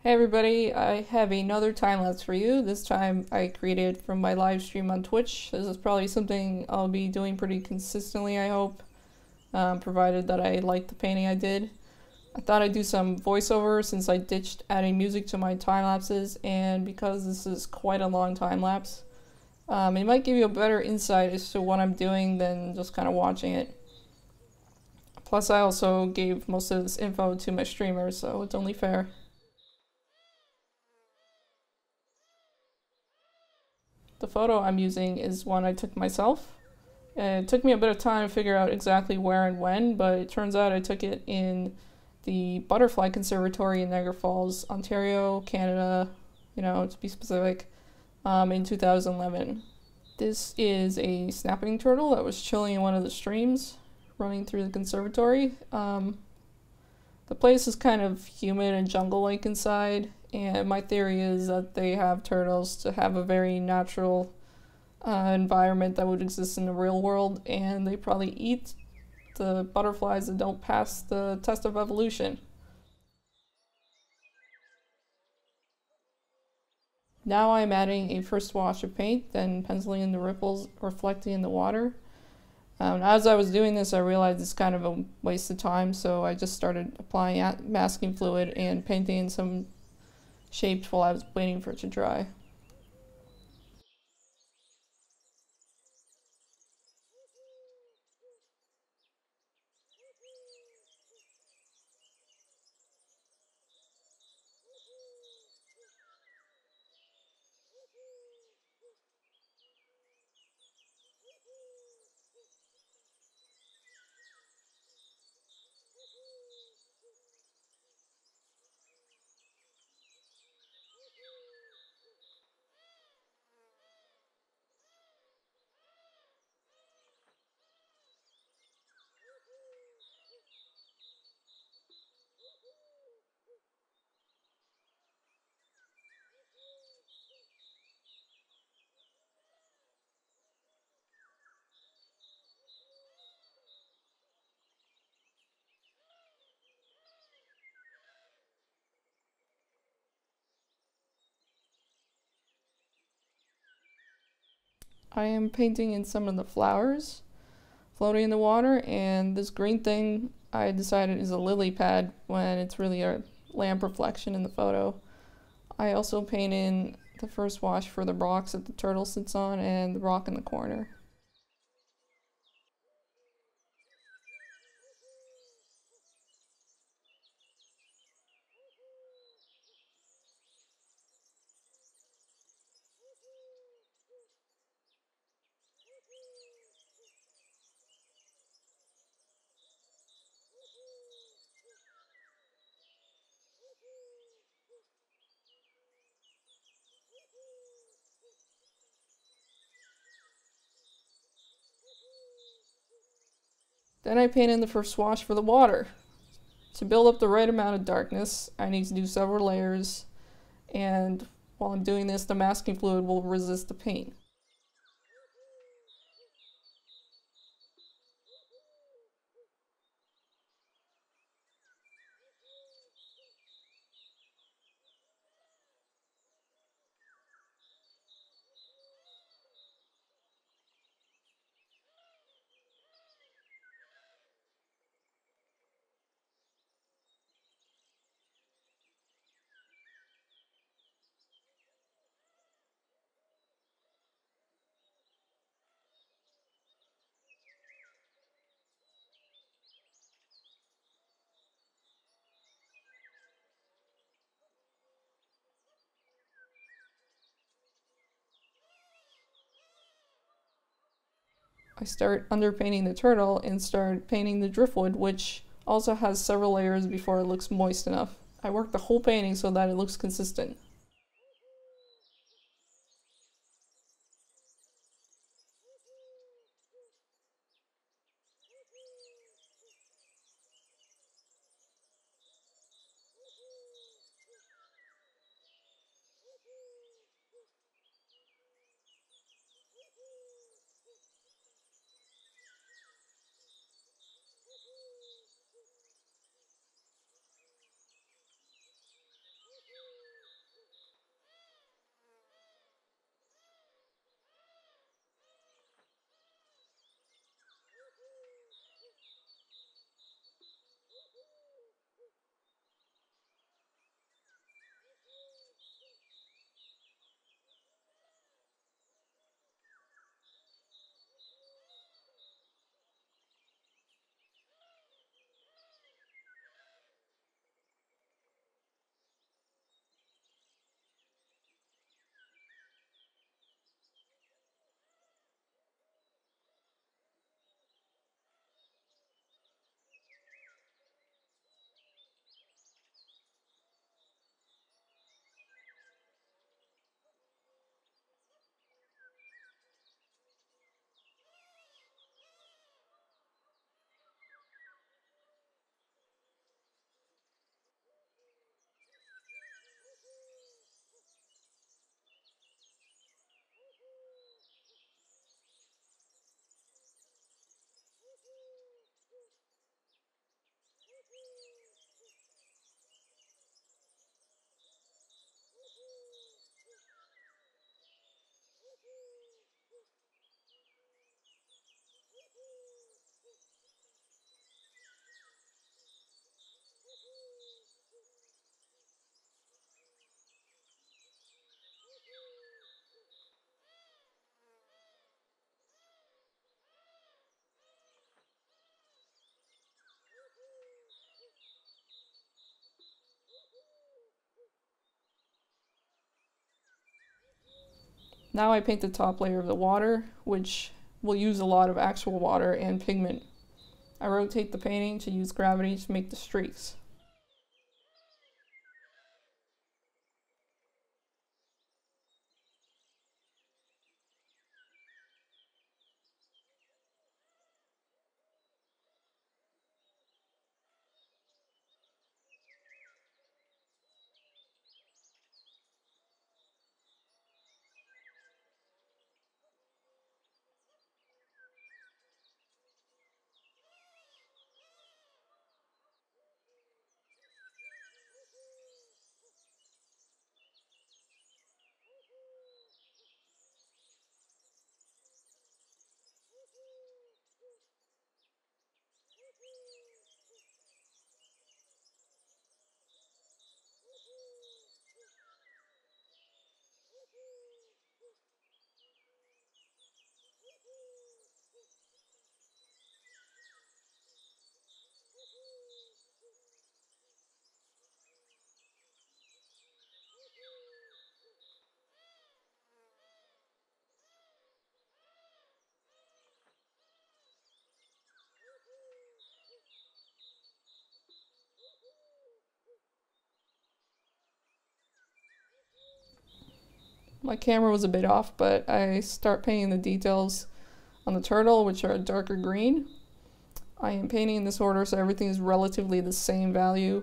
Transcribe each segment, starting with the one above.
Hey everybody, I have another time lapse for you. This time I created from my live stream on Twitch. This is probably something I'll be doing pretty consistently, I hope, provided that I like the painting I did. I thought I'd do some voiceover since I ditched adding music to my time lapses, and because this is quite a long time lapse, it might give you a better insight as to what I'm doing than just kind of watching it. Plus I also gave most of this info to my streamer, so it's only fair. The photo I'm using is one I took myself. It took me a bit of time to figure out exactly where and when, but it turns out I took it in the Butterfly Conservatory in Niagara Falls, Ontario, Canada, to be specific, in 2011. This is a snapping turtle that was chilling in one of the streams running through the conservatory. The place is kind of humid and jungle-like inside, and my theory is that they have turtles to have a very natural environment that would exist in the real world, and they probably eat the butterflies that don't pass the test of evolution. Now I'm adding a first wash of paint, then penciling in the ripples reflecting in the water. As I was doing this, I realized it's kind of a waste of time, so I just started applying masking fluid and painting in some shapes while I was waiting for it to dry. I am painting in some of the flowers floating in the water, and this green thing I decided is a lily pad when it's really a lamp reflection in the photo. I also paint in the first wash for the rocks that the turtle sits on and the rock in the corner. Then I paint in the first wash for the water. To build up the right amount of darkness, I need to do several layers, and while I'm doing this, the masking fluid will resist the paint. I start underpainting the turtle and start painting the driftwood, which also has several layers before it looks moist enough. I work the whole painting so that it looks consistent. Now I paint the top layer of the water, which will use a lot of actual water and pigment. I rotate the painting to use gravity to make the streaks. My camera was a bit off, but I start painting the details on the turtle, which are a darker green. I am painting in this order so everything is relatively the same value.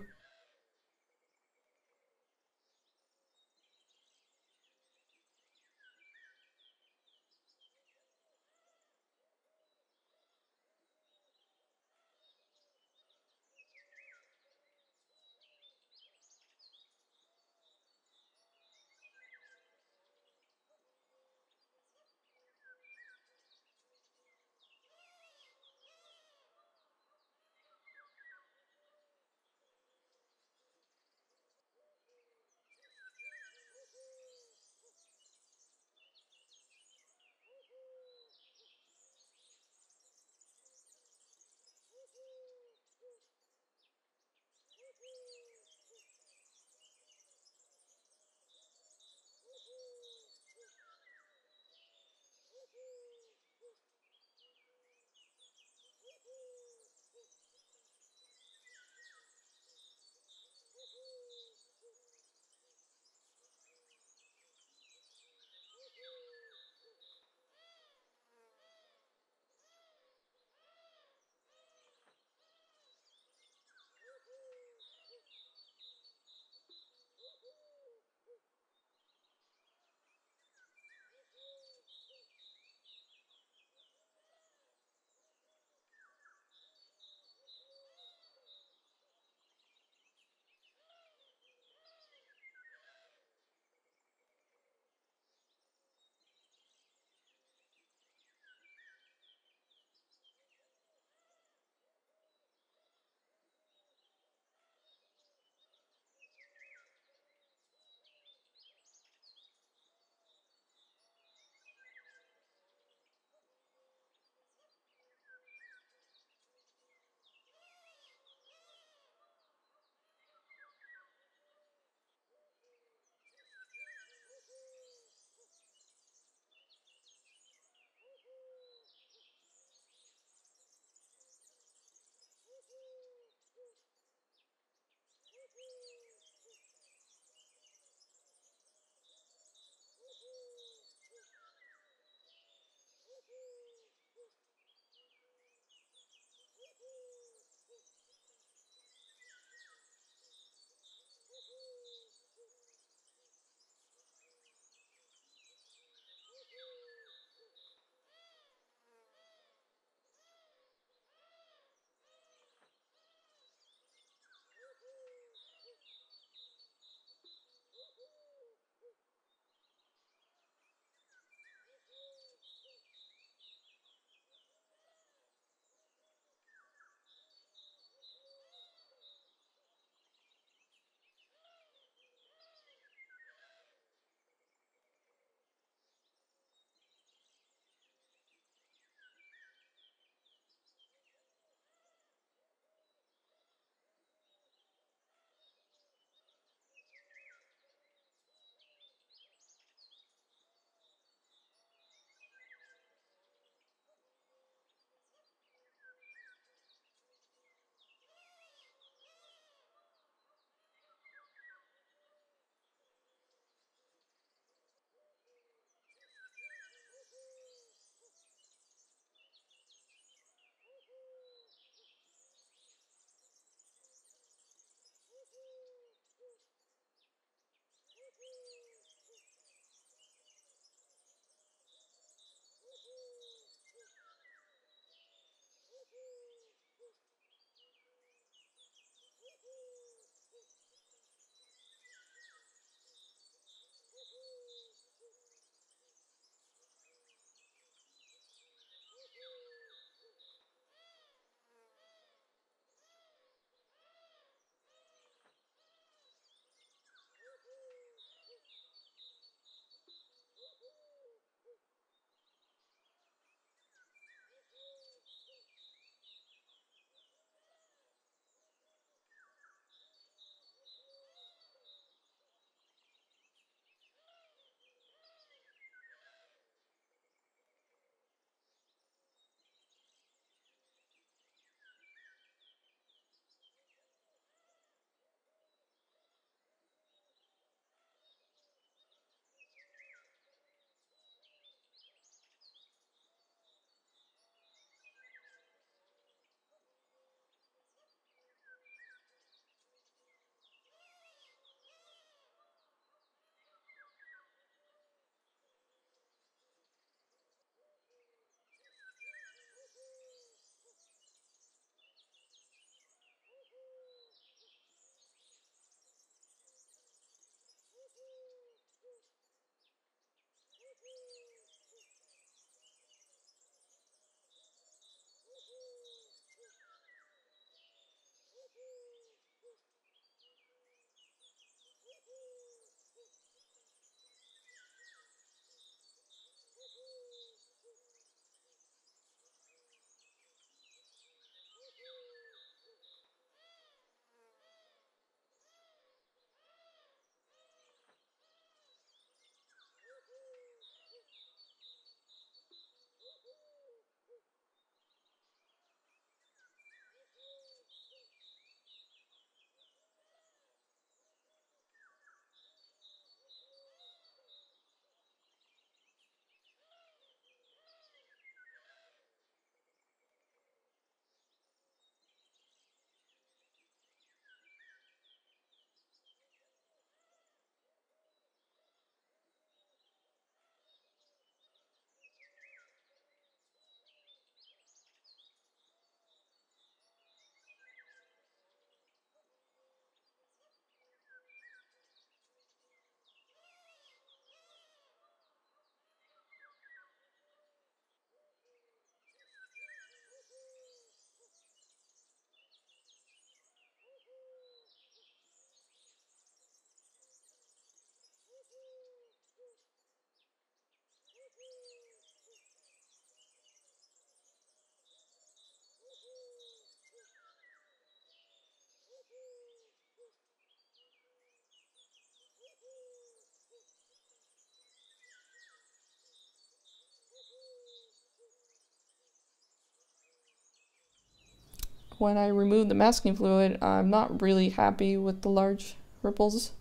When I remove the masking fluid, I'm not really happy with the large ripples.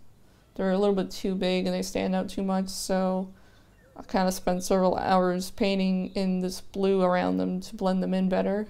They're a little bit too big and they stand out too much, so I kind of spent several hours painting in this blue around them to blend them in better.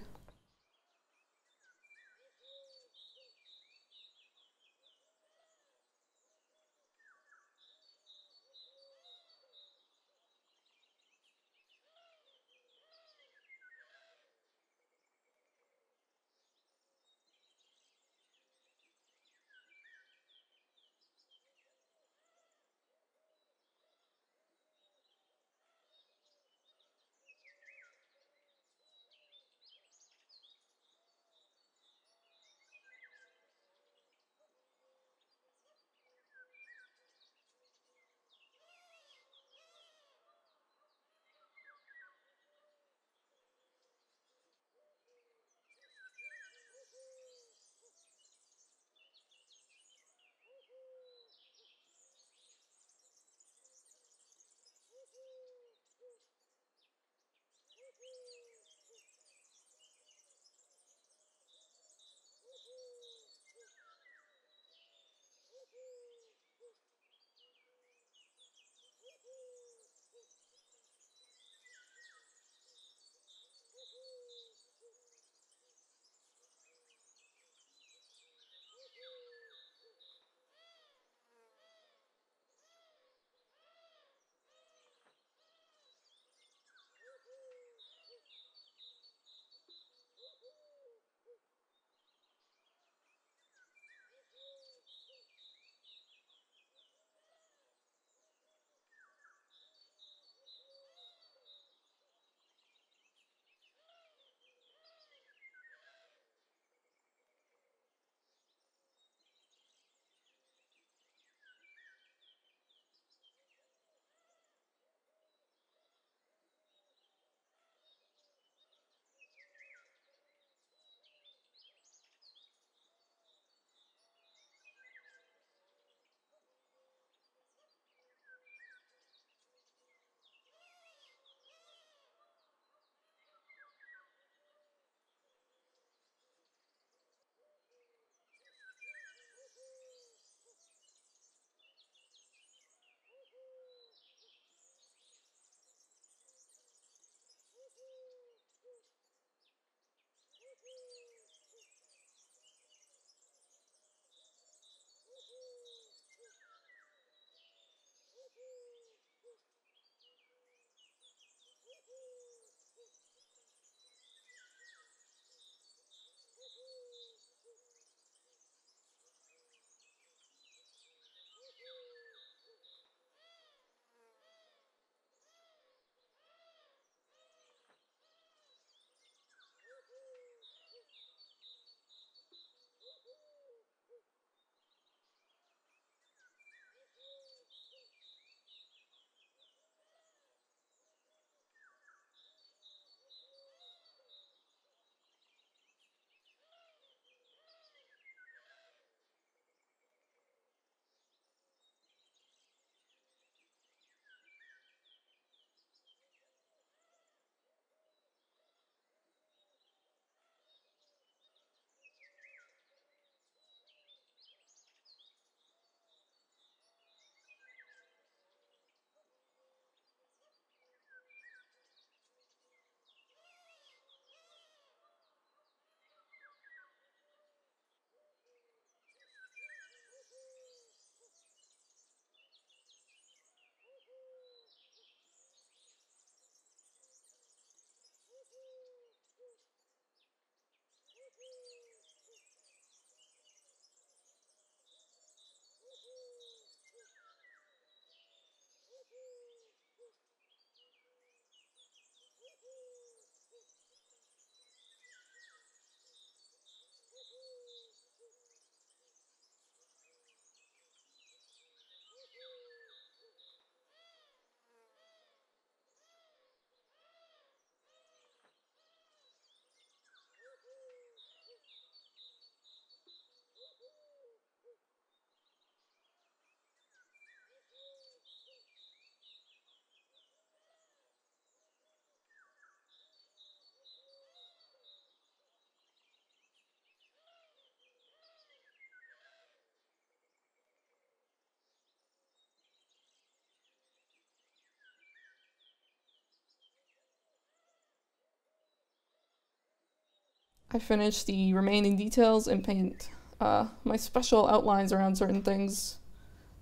I finish the remaining details and paint my special outlines around certain things.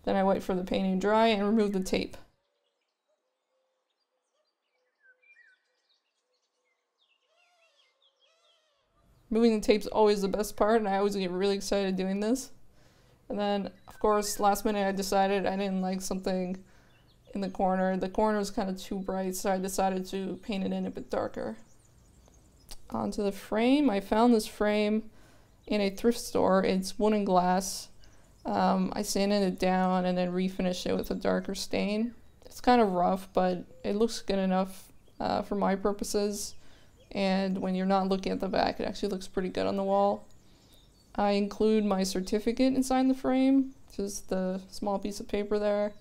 Then I wait for the painting to dry and remove the tape. Removing the tape's always the best part, and I always get really excited doing this. And then, of course, last minute I decided I didn't like something in the corner. The corner was kind of too bright, so I decided to paint it in a bit darker. Onto the frame. I found this frame in a thrift store. It's wooden glass. I sanded it down and then refinished it with a darker stain. It's kind of rough, but it looks good enough for my purposes. And when you're not looking at the back, it actually looks pretty good on the wall. I include my certificate inside the frame, just the small piece of paper there.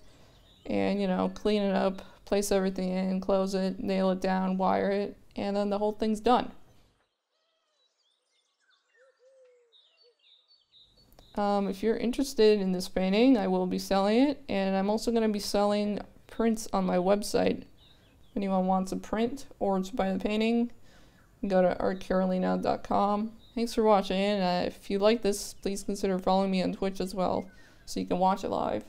And, you know, clean it up, place everything in, close it, nail it down, wire it, and then the whole thing's done. If you're interested in this painting, I will be selling it, and I'm also going to be selling prints on my website. If anyone wants a print or to buy the painting, go to artcarolina.com. Thanks for watching, and if you like this, please consider following me on Twitch as well, so you can watch it live.